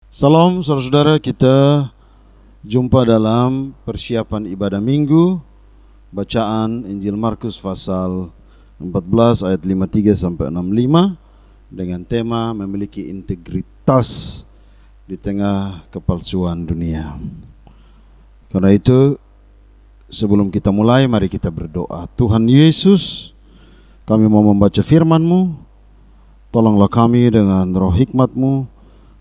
Salam saudara-saudara, kita jumpa dalam persiapan ibadah minggu, bacaan Injil Markus pasal 14 ayat 53 sampai 65 dengan tema memiliki integritas di tengah kepalsuan dunia. Karena itu, sebelum kita mulai, mari kita berdoa. Tuhan Yesus, kami mau membaca firman-Mu, tolonglah kami dengan roh hikmat-Mu,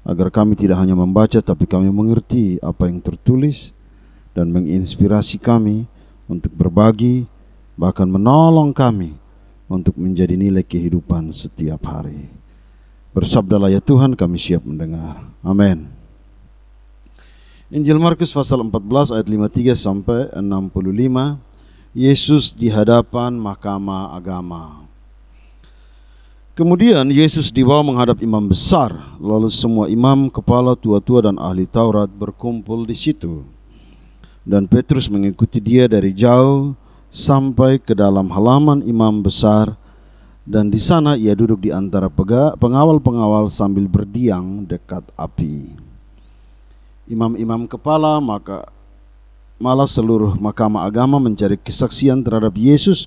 agar kami tidak hanya membaca tapi kami mengerti apa yang tertulis dan menginspirasi kami untuk berbagi, bahkan menolong kami untuk menjadi nilai kehidupan setiap hari. Bersabdalah ya Tuhan, kami siap mendengar. Amin. Injil Markus pasal 14 ayat 53 sampai 65. Yesus di hadapan mahkamah agama. Kemudian Yesus dibawa menghadap imam besar, lalu semua imam, kepala, tua-tua dan ahli Taurat berkumpul di situ. Dan Petrus mengikuti dia dari jauh sampai ke dalam halaman imam besar, dan di sana ia duduk di antara pengawal-pengawal sambil berdiam dekat api. Imam-imam kepala malah seluruh mahkamah agama mencari kesaksian terhadap Yesus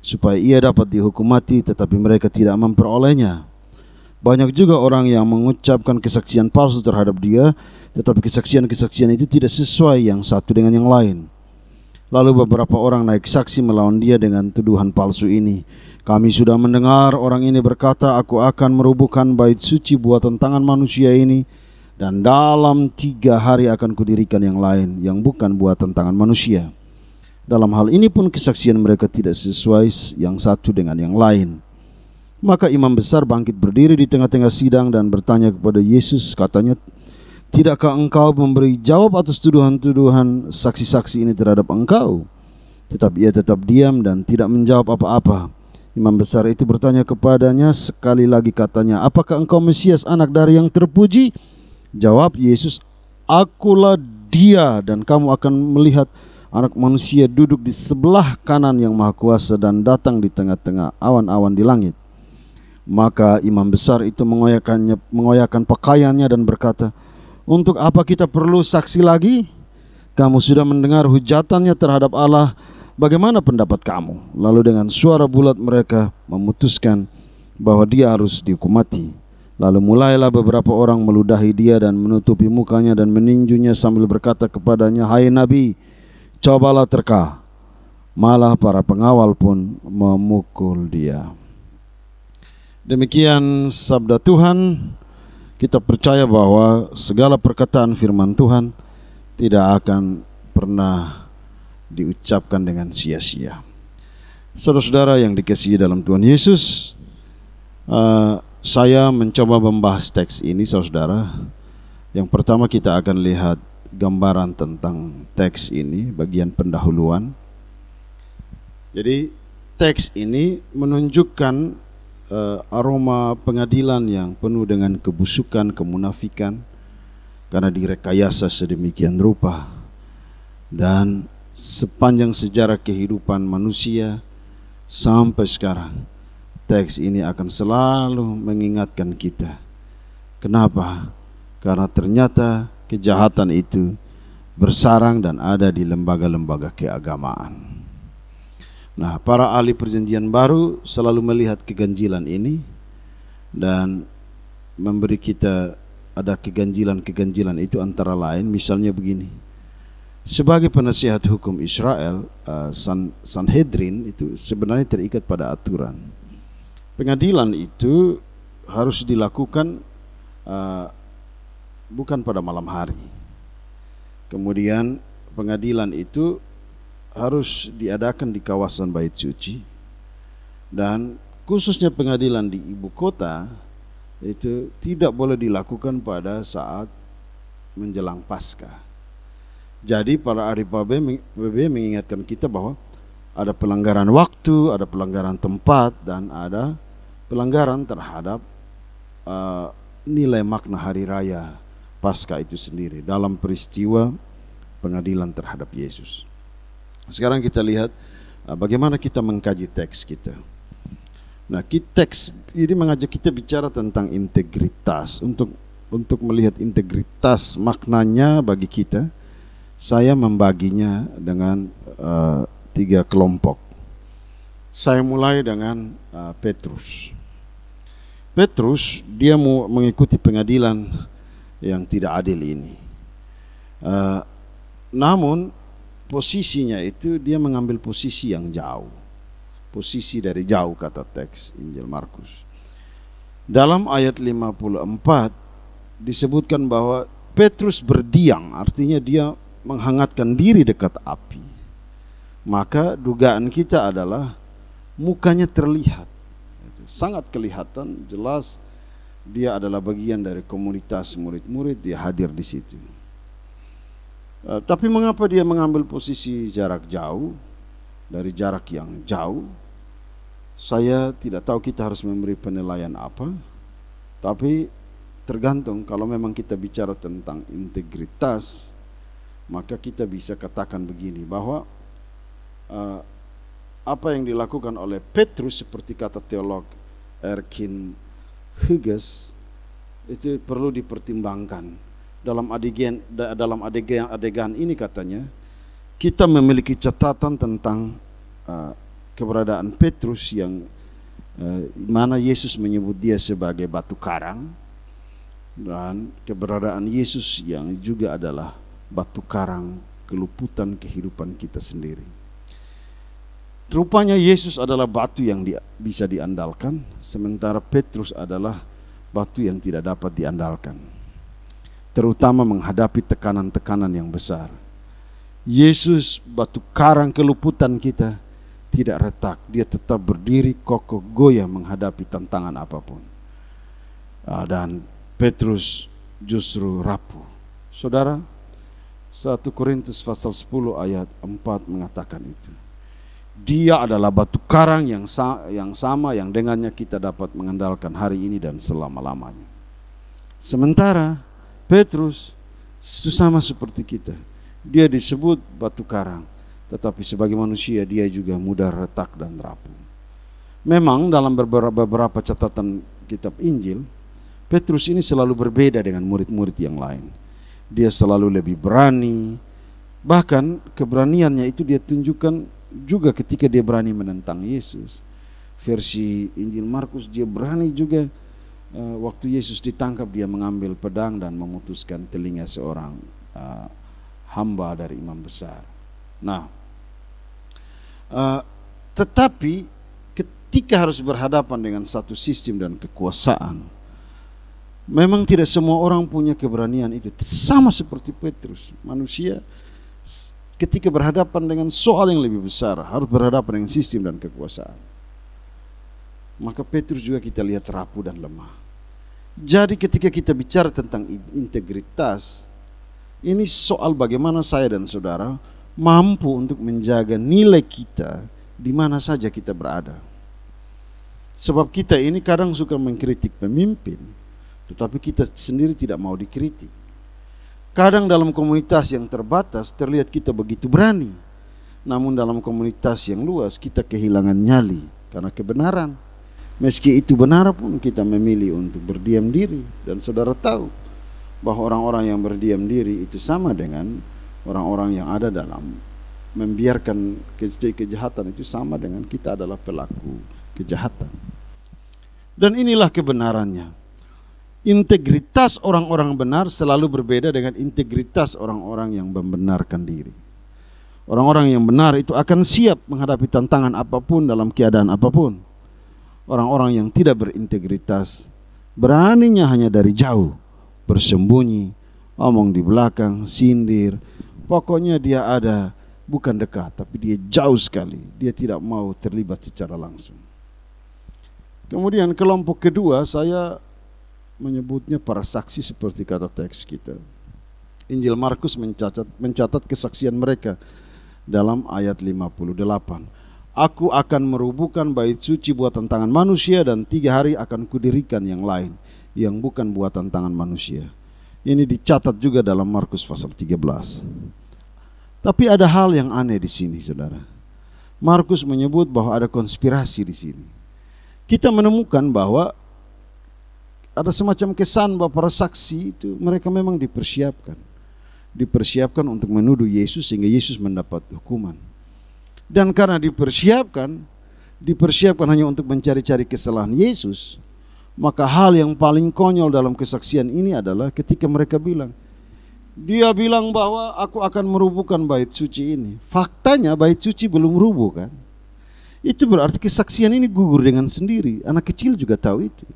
supaya ia dapat dihukum mati, tetapi mereka tidak memperolehnya. Banyak juga orang yang mengucapkan kesaksian palsu terhadap dia, tetapi kesaksian-kesaksian itu tidak sesuai yang satu dengan yang lain. Lalu beberapa orang naik saksi melawan dia dengan tuduhan palsu ini. Kami sudah mendengar orang ini berkata, aku akan merubuhkan bait suci buatan tangan manusia ini, dan dalam 3 hari akan kudirikan yang lain, yang bukan buatan tangan manusia. Dalam hal ini pun kesaksian mereka tidak sesuai yang satu dengan yang lain. Maka imam besar bangkit berdiri di tengah-tengah sidang dan bertanya kepada Yesus, katanya, tidakkah engkau memberi jawab atas tuduhan-tuduhan saksi-saksi ini terhadap engkau? Tetapi ia tetap diam dan tidak menjawab apa-apa. Imam besar itu bertanya kepadanya sekali lagi, katanya, apakah engkau Mesias, anak dari yang terpuji? Jawab Yesus, akulah dia, dan kamu akan melihat Anak manusia duduk di sebelah kanan yang maha kuasa dan datang di tengah-tengah awan-awan di langit. Maka imam besar itu mengoyakkan pakaiannya dan berkata, untuk apa kita perlu saksi lagi? Kamu sudah mendengar hujatannya terhadap Allah, bagaimana pendapat kamu? Lalu dengan suara bulat mereka memutuskan bahwa dia harus dihukum mati. Lalu mulailah beberapa orang meludahi dia dan menutupi mukanya dan meninjunya sambil berkata kepadanya, hai Nabi, cobalah terka. Malah para pengawal pun memukul dia. Demikian sabda Tuhan. Kita percaya bahwa segala perkataan firman Tuhan tidak akan pernah diucapkan dengan sia-sia. Saudara-saudara yang dikasihi dalam Tuhan Yesus, saya mencoba membahas teks ini, saudara. Yang pertama kita akan lihat gambaran tentang teks ini, bagian pendahuluan. Jadi teks ini menunjukkan aroma pengadilan yang penuh dengan kebusukan, kemunafikan, karena direkayasa sedemikian rupa. Dan sepanjang sejarah kehidupan manusia sampai sekarang, teks ini akan selalu mengingatkan kita. Kenapa? Karena ternyata kejahatan itu bersarang dan ada di lembaga-lembaga keagamaan. Nah, para ahli perjanjian baru selalu melihat keganjilan ini dan memberi kita ada keganjilan-keganjilan itu, antara lain misalnya begini. Sebagai penasihat hukum Israel, Sanhedrin itu sebenarnya terikat pada aturan. Pengadilan itu harus dilakukan bukan pada malam hari. Kemudian pengadilan itu harus diadakan di kawasan bait suci, dan khususnya pengadilan di ibu kota itu tidak boleh dilakukan pada saat menjelang Paskah. Jadi para ahli PB mengingatkan kita bahwa ada pelanggaran waktu, ada pelanggaran tempat, dan ada pelanggaran terhadap nilai makna hari raya Paskah itu sendiri dalam peristiwa pengadilan terhadap Yesus. Sekarang kita lihat bagaimana kita mengkaji teks kita. Nah, teks ini mengajak kita bicara tentang integritas. Untuk melihat integritas maknanya bagi kita, saya membaginya dengan 3 kelompok. Saya mulai dengan Petrus. Petrus dia mau mengikuti pengadilan yang tidak adil ini. Namun posisinya itu dia mengambil posisi yang jauh. Posisi dari jauh kata teks Injil Markus. Dalam ayat 54 disebutkan bahwa Petrus berdiam, artinya dia menghangatkan diri dekat api. Maka dugaan kita adalah mukanya terlihat, sangat kelihatan, jelas dia adalah bagian dari komunitas murid-murid, dia hadir di situ. Tapi mengapa dia mengambil posisi jarak jauh, dari jarak yang jauh? Saya tidak tahu kita harus memberi penilaian apa, tapi tergantung. Kalau memang kita bicara tentang integritas, maka kita bisa katakan begini, bahwa apa yang dilakukan oleh Petrus, seperti kata teolog Erkin Hughes, itu perlu dipertimbangkan. Dalam adegan ini katanya, kita memiliki catatan tentang keberadaan Petrus yang mana Yesus menyebut dia sebagai batu karang, dan keberadaan Yesus yang juga adalah batu karang keluputan kehidupan kita sendiri. Rupanya Yesus adalah batu yang bisa diandalkan, sementara Petrus adalah batu yang tidak dapat diandalkan, terutama menghadapi tekanan-tekanan yang besar. Yesus batu karang keluputan kita tidak retak, dia tetap berdiri kokoh goyah menghadapi tantangan apapun. Dan Petrus justru rapuh. Saudara, 1 Korintus pasal 10 ayat 4 mengatakan itu. Dia adalah batu karang yang sama yang dengannya kita dapat mengandalkan hari ini dan selama-lamanya. Sementara Petrus itu sama seperti kita. Dia disebut batu karang, tetapi sebagai manusia dia juga mudah retak dan rapuh. Memang dalam beberapa catatan kitab Injil, Petrus ini selalu berbeda dengan murid-murid yang lain. Dia selalu lebih berani, bahkan keberaniannya itu dia tunjukkan juga ketika dia berani menentang Yesus. Versi Injil Markus, dia berani juga waktu Yesus ditangkap, dia mengambil pedang dan memutuskan telinga seorang hamba dari imam besar. Nah, tetapi ketika harus berhadapan dengan satu sistem dan kekuasaan, memang tidak semua orang punya keberanian itu. Sama seperti Petrus, manusia ketika berhadapan dengan soal yang lebih besar harus berhadapan dengan sistem dan kekuasaan. Maka Petrus juga kita lihat rapuh dan lemah. Jadi ketika kita bicara tentang integritas, ini soal bagaimana saya dan saudara mampu untuk menjaga nilai kita di mana saja kita berada. Sebab kita ini kadang suka mengkritik pemimpin, tetapi kita sendiri tidak mau dikritik. Kadang dalam komunitas yang terbatas terlihat kita begitu berani, namun dalam komunitas yang luas kita kehilangan nyali karena kebenaran. Meski itu benar pun kita memilih untuk berdiam diri. Dan saudara tahu bahwa orang-orang yang berdiam diri itu sama dengan orang-orang yang ada dalam membiarkan kejahatan, itu sama dengan kita adalah pelaku kejahatan. Dan inilah kebenarannya. Integritas orang-orang benar selalu berbeda dengan integritas orang-orang yang membenarkan diri. Orang-orang yang benar itu akan siap menghadapi tantangan apapun dalam keadaan apapun. Orang-orang yang tidak berintegritas beraninya hanya dari jauh, bersembunyi, omong di belakang, sindir. Pokoknya dia ada, bukan dekat, tapi dia jauh sekali. Dia tidak mau terlibat secara langsung. Kemudian kelompok kedua saya menyebutnya para saksi seperti kata teks kita. Injil Markus mencatat kesaksian mereka dalam ayat 58. Aku akan merubuhkan bait suci buatan tangan manusia dan 3 hari akan kudirikan yang lain yang bukan buatan tangan manusia. Ini dicatat juga dalam Markus pasal 13. Tapi ada hal yang aneh di sini, saudara. Markus menyebut bahwa ada konspirasi di sini. Kita menemukan bahwa ada semacam kesan bahwa para saksi itu mereka memang dipersiapkan untuk menuduh Yesus sehingga Yesus mendapat hukuman. Dan karena dipersiapkan hanya untuk mencari-cari kesalahan Yesus, maka hal yang paling konyol dalam kesaksian ini adalah ketika mereka dia bilang bahwa aku akan merubuhkan bait suci ini. Faktanya bait suci belum rubuh kan? Itu berarti kesaksian ini gugur dengan sendiri. Anak kecil juga tahu itu.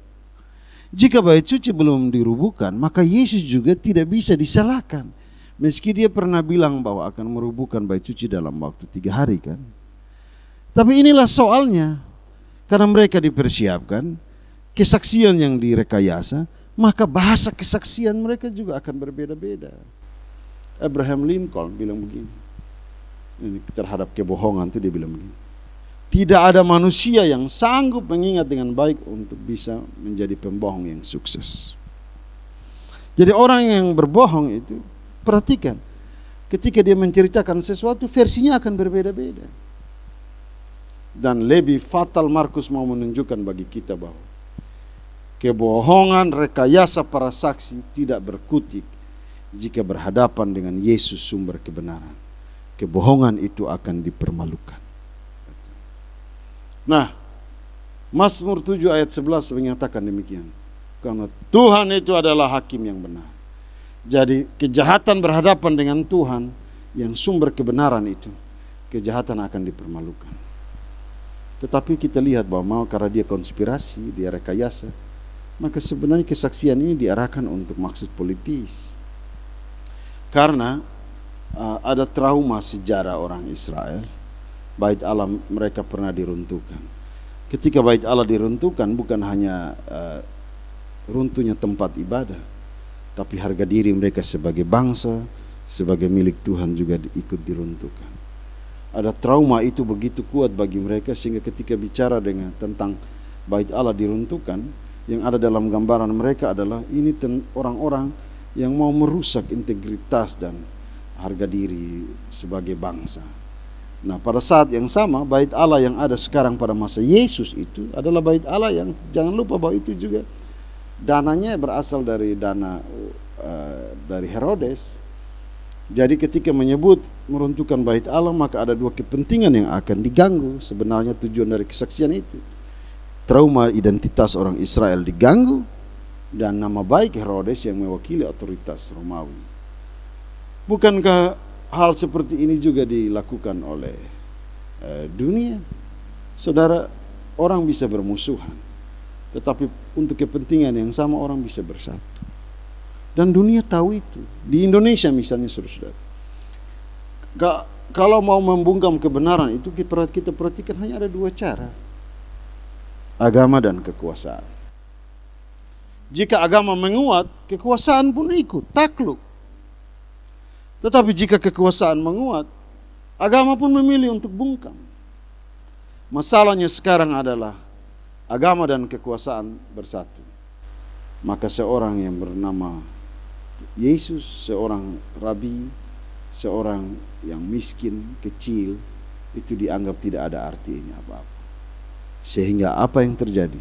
Jika bait suci belum dirubuhkan, maka Yesus juga tidak bisa disalahkan. Meski dia pernah bilang bahwa akan merubuhkan bait suci dalam waktu 3 hari kan. Tapi inilah soalnya. Karena mereka dipersiapkan, kesaksian yang direkayasa, maka bahasa kesaksian mereka juga akan berbeda-beda. Abraham Lincoln bilang begini. Ini terhadap kebohongan itu dia bilang begini. Tidak ada manusia yang sanggup mengingat dengan baik untuk bisa menjadi pembohong yang sukses. Jadi orang yang berbohong itu, perhatikan, ketika dia menceritakan sesuatu, versinya akan berbeda-beda. Dan lebih fatal Markus mau menunjukkan bagi kita bahwa kebohongan rekayasa para saksi tidak berkutik jika berhadapan dengan Yesus sumber kebenaran. Kebohongan itu akan dipermalukan. Nah, Mazmur 7 ayat 11 menyatakan demikian. Karena Tuhan itu adalah hakim yang benar. Jadi kejahatan berhadapan dengan Tuhan yang sumber kebenaran itu, kejahatan akan dipermalukan. Tetapi kita lihat bahwa karena dia konspirasi, dia rekayasa, maka sebenarnya kesaksian ini diarahkan untuk maksud politis. Karena ada trauma sejarah orang Israel. Bait Allah mereka pernah diruntuhkan. Ketika bait Allah diruntuhkan, bukan hanya runtuhnya tempat ibadah, tapi harga diri mereka sebagai bangsa, sebagai milik Tuhan juga ikut diruntuhkan. Ada trauma itu begitu kuat bagi mereka sehingga ketika bicara tentang bait Allah diruntuhkan, yang ada dalam gambaran mereka adalah ini orang-orang yang mau merusak integritas dan harga diri sebagai bangsa. Nah, pada saat yang sama bait Allah yang ada sekarang pada masa Yesus itu adalah bait Allah yang jangan lupa bahwa itu juga dananya berasal dari dana dari Herodes. Jadi ketika menyebut meruntuhkan bait Allah, maka ada 2 kepentingan yang akan diganggu. Sebenarnya tujuan dari kesaksian itu, trauma identitas orang Israel diganggu, dan nama baik Herodes yang mewakili otoritas Romawi. Bukankah hal seperti ini juga dilakukan oleh dunia? Saudara, orang bisa bermusuhan, tetapi untuk kepentingan yang sama orang bisa bersatu. Dan dunia tahu itu. Di Indonesia misalnya, saudara-saudara, kalau mau membungkam kebenaran itu kita perhatikan hanya ada 2 cara. Agama dan kekuasaan. Jika agama menguat, kekuasaan pun ikut, takluk. Tetapi jika kekuasaan menguat, agama pun memilih untuk bungkam. Masalahnya sekarang adalah agama dan kekuasaan bersatu. Maka seorang yang bernama Yesus, seorang rabi, seorang yang miskin, kecil, itu dianggap tidak ada artinya apa-apa. Sehingga apa yang terjadi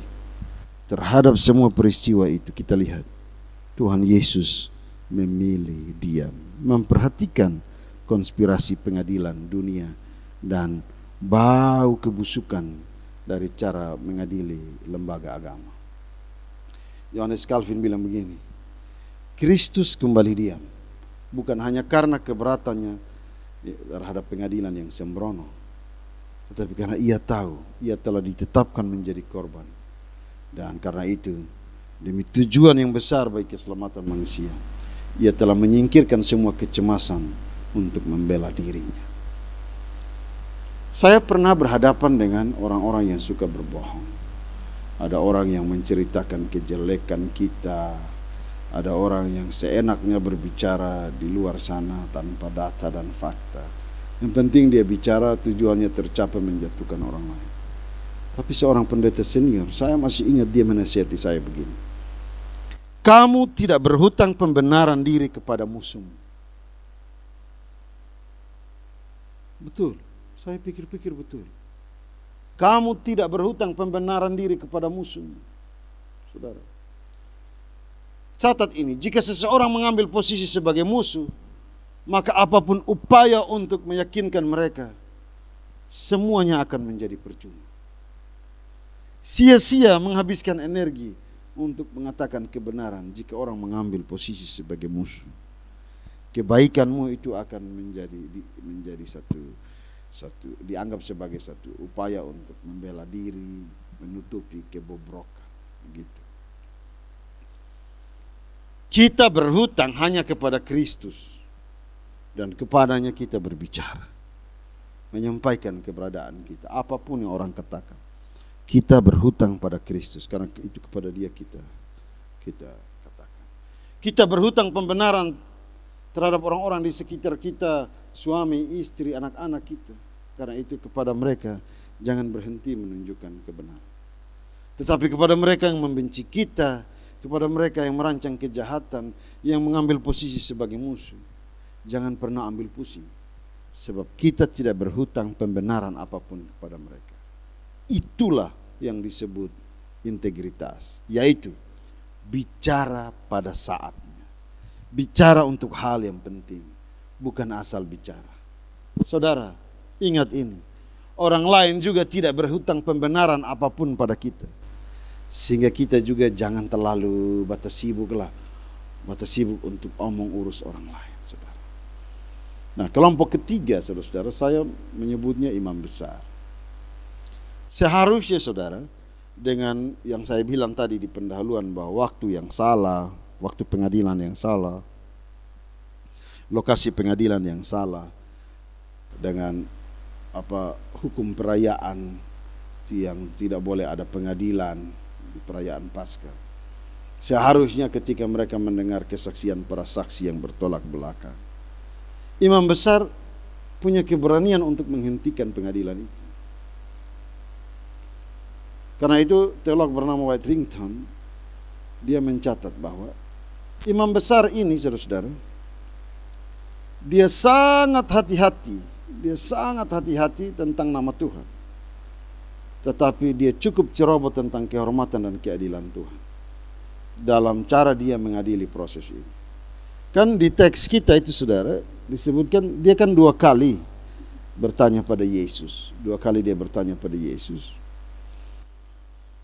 terhadap semua peristiwa itu, kita lihat Tuhan Yesus memilih diam, memperhatikan konspirasi pengadilan dunia dan bau kebusukan dari cara mengadili lembaga agama. Yohanes Calvin bilang begini, Kristus kembali diam bukan hanya karena keberatannya terhadap pengadilan yang sembrono, tetapi karena ia tahu ia telah ditetapkan menjadi korban. Dan karena itu, demi tujuan yang besar bagi keselamatan manusia, ia telah menyingkirkan semua kecemasan untuk membela dirinya. Saya pernah berhadapan dengan orang-orang yang suka berbohong. Ada orang yang menceritakan kejelekan kita, ada orang yang seenaknya berbicara di luar sana tanpa data dan fakta. Yang penting dia bicara tujuannya tercapai menjatuhkan orang lain. Tapi seorang pendeta senior, saya masih ingat dia menasihati saya begini. Kamu tidak berhutang pembenaran diri kepada musuhmu. Betul. Saya pikir-pikir betul. Kamu tidak berhutang pembenaran diri kepada musuh. Saudara, catat ini, jika seseorang mengambil posisi sebagai musuh, maka apapun upaya untuk meyakinkan mereka, semuanya akan menjadi percuma. Sia-sia menghabiskan energi untuk mengatakan kebenaran jika orang mengambil posisi sebagai musuh. Kebaikanmu itu akan menjadi satu dianggap sebagai satu upaya untuk membela diri, menutupi kebobrokan, begitu. Kita berhutang hanya kepada Kristus dan kepadanya kita berbicara, menyampaikan keberadaan kita, apapun yang orang katakan. Kita berhutang pada Kristus karena itu kepada Dia kita katakan. Kita berhutang pembenaran terhadap orang-orang di sekitar kita, suami, istri, anak-anak kita. Karena itu kepada mereka jangan berhenti menunjukkan kebenaran. Tetapi kepada mereka yang membenci kita, kepada mereka yang merancang kejahatan, yang mengambil posisi sebagai musuh, jangan pernah ambil pusing. Sebab kita tidak berhutang pembenaran apapun kepada mereka. Itulah yang disebut integritas, yaitu bicara pada saatnya, bicara untuk hal yang penting, bukan asal bicara. Saudara, ingat ini, orang lain juga tidak berhutang pembenaran apapun pada kita, sehingga kita juga jangan terlalu bata sibuk untuk omong urus orang lain, saudara. Nah, kelompok ketiga, saudara-saudara, saya menyebutnya imam besar. Seharusnya, saudara, dengan yang saya bilang tadi di pendahuluan bahwa waktu yang salah, waktu pengadilan yang salah, lokasi pengadilan yang salah, dengan hukum perayaan yang tidak boleh ada pengadilan di perayaan Paskah. Seharusnya ketika mereka mendengar kesaksian para saksi yang bertolak belakang, imam besar punya keberanian untuk menghentikan pengadilan itu. Karena itu teolog bernama Whiterington, dia mencatat bahwa imam besar ini, saudara-saudara, dia sangat hati-hati tentang nama Tuhan. Tetapi dia cukup ceroboh tentang kehormatan dan keadilan Tuhan dalam cara dia mengadili proses ini. Kan di teks kita itu, saudara, disebutkan dia kan 2 kali bertanya pada Yesus. 2 kali dia bertanya pada Yesus.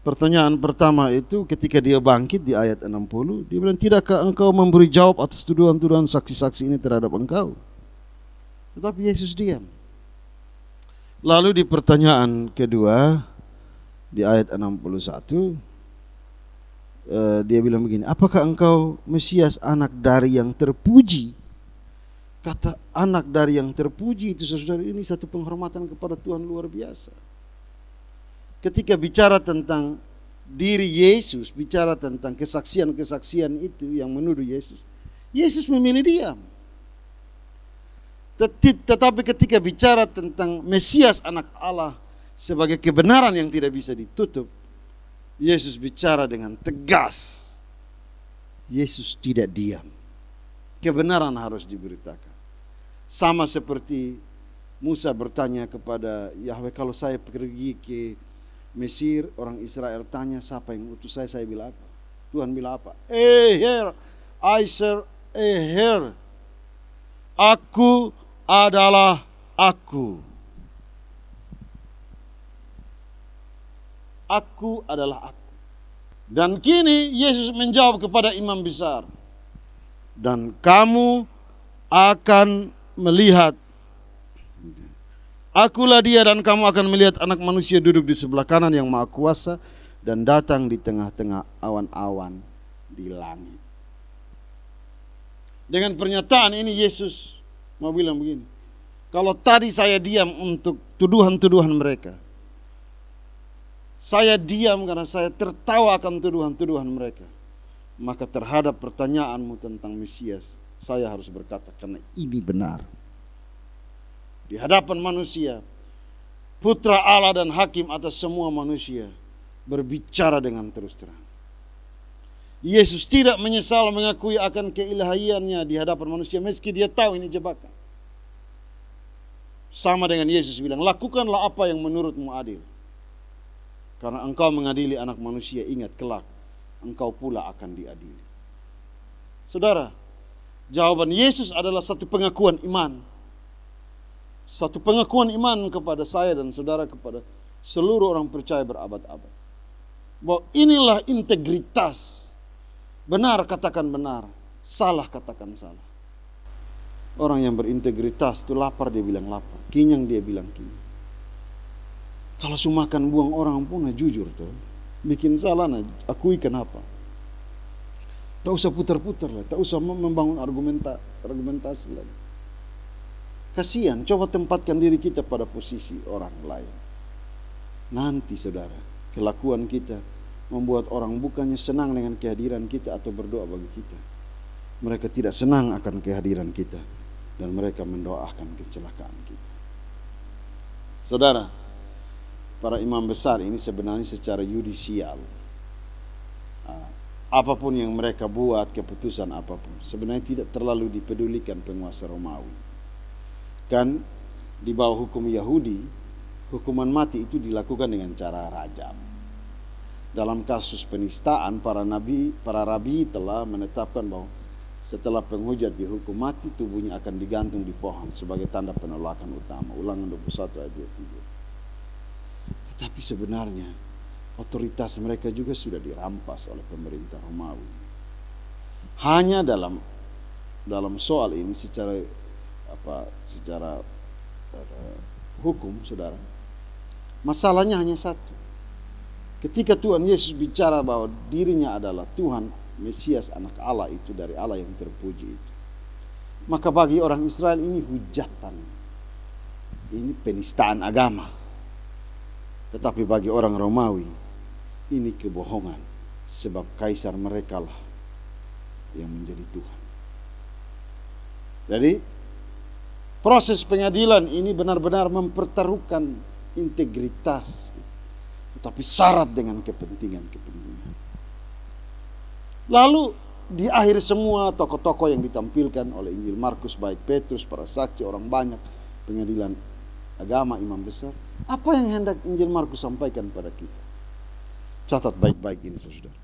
Pertanyaan pertama itu ketika dia bangkit di ayat 60, dia bilang, tidakkah engkau memberi jawab atas tuduhan-tuduhan saksi-saksi ini terhadap engkau? Tetapi Yesus diam. Lalu di pertanyaan kedua di ayat 61, dia bilang begini, apakah engkau Mesias, anak dari yang terpuji? Kata anak dari yang terpuji itu, saudara, ini satu penghormatan kepada Tuhan luar biasa. Ketika bicara tentang diri Yesus, bicara tentang kesaksian-kesaksian itu yang menuduh Yesus, Yesus memilih diam. Tetapi ketika bicara tentang Mesias anak Allah sebagai kebenaran yang tidak bisa ditutup, Yesus bicara dengan tegas. Yesus tidak diam. Kebenaran harus diberitakan. Sama seperti Musa bertanya kepada Yahweh, kalau saya pergi ke Mesir, orang Israel tanya, siapa yang utus saya? Saya bilang apa? Tuhan bilang apa? Here, I serve here. Aku adalah aku. Aku adalah aku. Dan kini Yesus menjawab kepada imam besar, dan kamu akan melihat, akulah dia, dan kamu akan melihat anak manusia duduk di sebelah kanan yang maha kuasa dan datang di tengah-tengah awan-awan di langit. Dengan pernyataan ini Yesus mau bilang begini, kalau tadi saya diam untuk tuduhan-tuduhan mereka, saya diam karena saya tertawa akan tuduhan-tuduhan mereka, maka terhadap pertanyaanmu tentang Mesias, saya harus berkata karena ini benar. Di hadapan manusia, Putra Allah dan Hakim atas semua manusia berbicara dengan terus terang. Yesus tidak menyesal mengakui akan keilahiannya di hadapan manusia meski dia tahu ini jebakan. Sama dengan Yesus bilang, lakukanlah apa yang menurutmu adil. Karena engkau mengadili anak manusia, ingat kelak engkau pula akan diadili. Saudara, jawaban Yesus adalah satu pengakuan iman. Satu pengakuan iman kepada saya dan saudara, kepada seluruh orang percaya berabad-abad. Bahwa inilah integritas. Benar katakan benar, salah katakan salah. Orang yang berintegritas itu lapar dia bilang lapar, kenyang dia bilang kenyang. Kalau sumakan buang orang pun jujur tuh. Bikin salah akui kenapa. Tak usah putar-putar lah, tak usah membangun argumentasi lagi. Kasihan, coba tempatkan diri kita pada posisi orang lain. Nanti saudara, kelakuan kita membuat orang bukannya senang dengan kehadiran kita atau berdoa bagi kita. Mereka tidak senang akan kehadiran kita dan mereka mendoakan kecelakaan kita. Saudara, para imam besar ini sebenarnya secara yudisial, apapun yang mereka buat, keputusan apapun, sebenarnya tidak terlalu dipedulikan penguasa Romawi. Kan di bawah hukum Yahudi, hukuman mati itu dilakukan dengan cara rajam. Dalam kasus penistaan, para rabi telah menetapkan bahwa setelah penghujat dihukum mati, tubuhnya akan digantung di pohon sebagai tanda penolakan utama. Ulangan 21 ayat 23. Tetapi sebenarnya otoritas mereka juga sudah dirampas oleh pemerintah Romawi. Hanya dalam soal ini secara hukum, saudara, masalahnya hanya satu. Ketika Tuhan Yesus bicara bahwa dirinya adalah Tuhan, Mesias, anak Allah itu dari Allah yang terpuji itu, maka bagi orang Israel ini hujatan, ini penistaan agama. Tetapi bagi orang Romawi ini kebohongan, sebab kaisar mereka lah yang menjadi Tuhan. Jadi proses pengadilan ini benar-benar mempertaruhkan integritas, tetapi syarat dengan kepentingan-kepentingan. Lalu di akhir semua tokoh-tokoh yang ditampilkan oleh Injil Markus, baik Petrus, para saksi, orang banyak, pengadilan agama, imam besar, apa yang hendak Injil Markus sampaikan pada kita? Catat baik-baik ini saudara.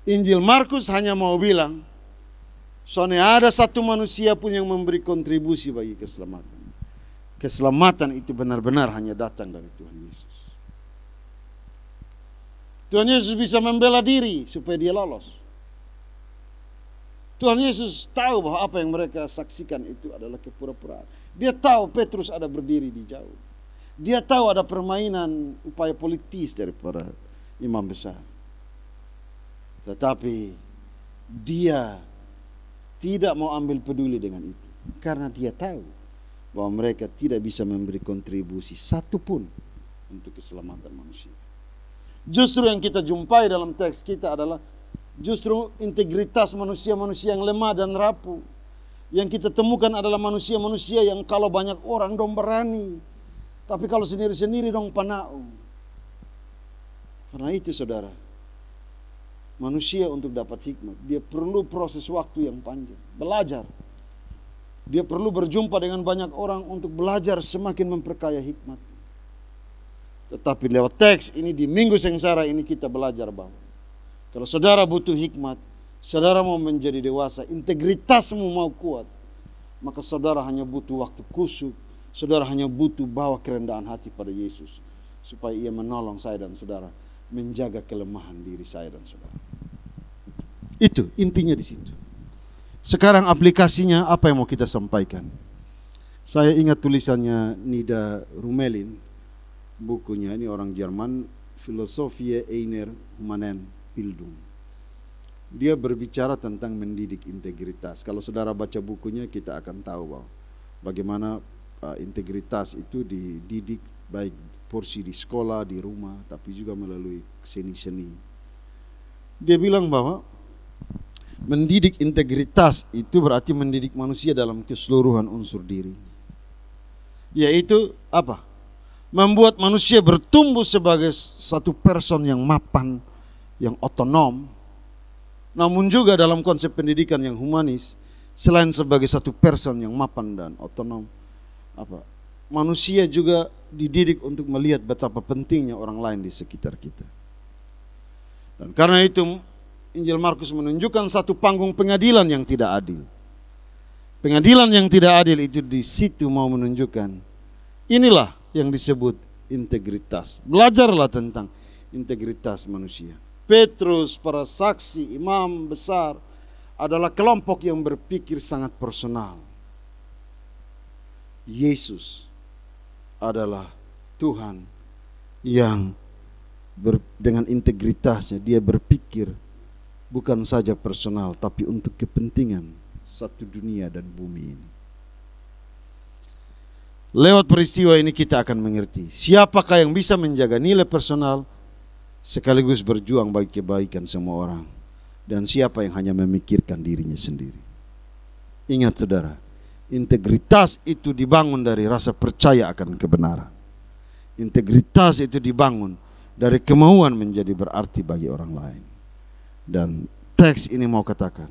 Injil Markus hanya mau bilang, soalnya ada satu manusia pun yang memberi kontribusi bagi keselamatan. Keselamatan itu benar-benar hanya datang dari Tuhan Yesus. Tuhan Yesus bisa membela diri supaya dia lolos. Tuhan Yesus tahu bahwa apa yang mereka saksikan itu adalah kepura-puraan. Dia tahu Petrus ada berdiri di jauh. Dia tahu ada permainan upaya politis dari para imam besar. Tetapi dia tidak mau ambil peduli dengan itu. Karena dia tahu bahwa mereka tidak bisa memberi kontribusi satupun untuk keselamatan manusia. Justru yang kita jumpai dalam teks kita adalah justru integritas manusia-manusia yang lemah dan rapuh. Yang kita temukan adalah manusia-manusia yang kalau banyak orang dong berani, tapi kalau sendiri-sendiri dong panaung. Karena itu saudara, manusia untuk dapat hikmat, dia perlu proses waktu yang panjang, belajar. Dia perlu berjumpa dengan banyak orang untuk belajar semakin memperkaya hikmat. Tetapi lewat teks ini di Minggu Sengsara ini kita belajar bahwa kalau saudara butuh hikmat, saudara mau menjadi dewasa, integritasmu mau kuat, maka saudara hanya butuh waktu kusuk, saudara hanya butuh bawa kerendahan hati pada Yesus, supaya ia menolong saya dan saudara menjaga kelemahan diri saya dan saudara. Itu intinya di situ. Sekarang aplikasinya apa yang mau kita sampaikan? Saya ingat tulisannya Nida Rumelin, bukunya ini orang Jerman, Philosophie einer Humanen Bildung. Dia berbicara tentang mendidik integritas. Kalau saudara baca bukunya kita akan tahu bahwa bagaimana integritas itu dididik baik porsi di sekolah, di rumah, tapi juga melalui seni-seni. Dia bilang bahwa mendidik integritas itu berarti mendidik manusia dalam keseluruhan unsur diri. Yaitu apa? Membuat manusia bertumbuh sebagai satu person yang mapan, yang otonom. Namun juga dalam konsep pendidikan yang humanis, selain sebagai satu person yang mapan dan otonom, manusia juga dididik untuk melihat betapa pentingnya orang lain di sekitar kita. Dan karena itu Injil Markus menunjukkan satu panggung pengadilan yang tidak adil. Pengadilan yang tidak adil itu di situ mau menunjukkan inilah yang disebut integritas. Belajarlah tentang integritas manusia. Petrus, para saksi, imam besar adalah kelompok yang berpikir sangat personal. Yesus adalah Tuhan yang dengan integritasnya dia berpikir bukan saja personal tapi untuk kepentingan satu dunia dan bumi ini. Lewat peristiwa ini kita akan mengerti siapakah yang bisa menjaga nilai personal sekaligus berjuang bagi kebaikan semua orang, dan siapa yang hanya memikirkan dirinya sendiri. Ingat saudara, integritas itu dibangun dari rasa percaya akan kebenaran. Integritas itu dibangun dari kemauan menjadi berarti bagi orang lain. Dan teks ini mau katakan,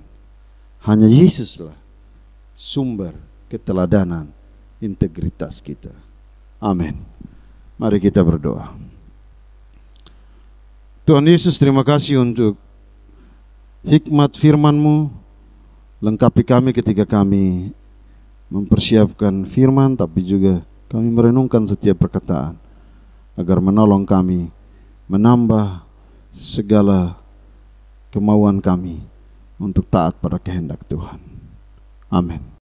hanya Yesuslah sumber keteladanan integritas kita. Amin. Mari kita berdoa. Tuhan Yesus, terima kasih untuk hikmat firman-Mu. Lengkapi kami ketika kami mempersiapkan firman, tapi juga kami merenungkan setiap perkataan agar menolong kami menambah segala kemauan kami untuk taat pada kehendak Tuhan. Amin.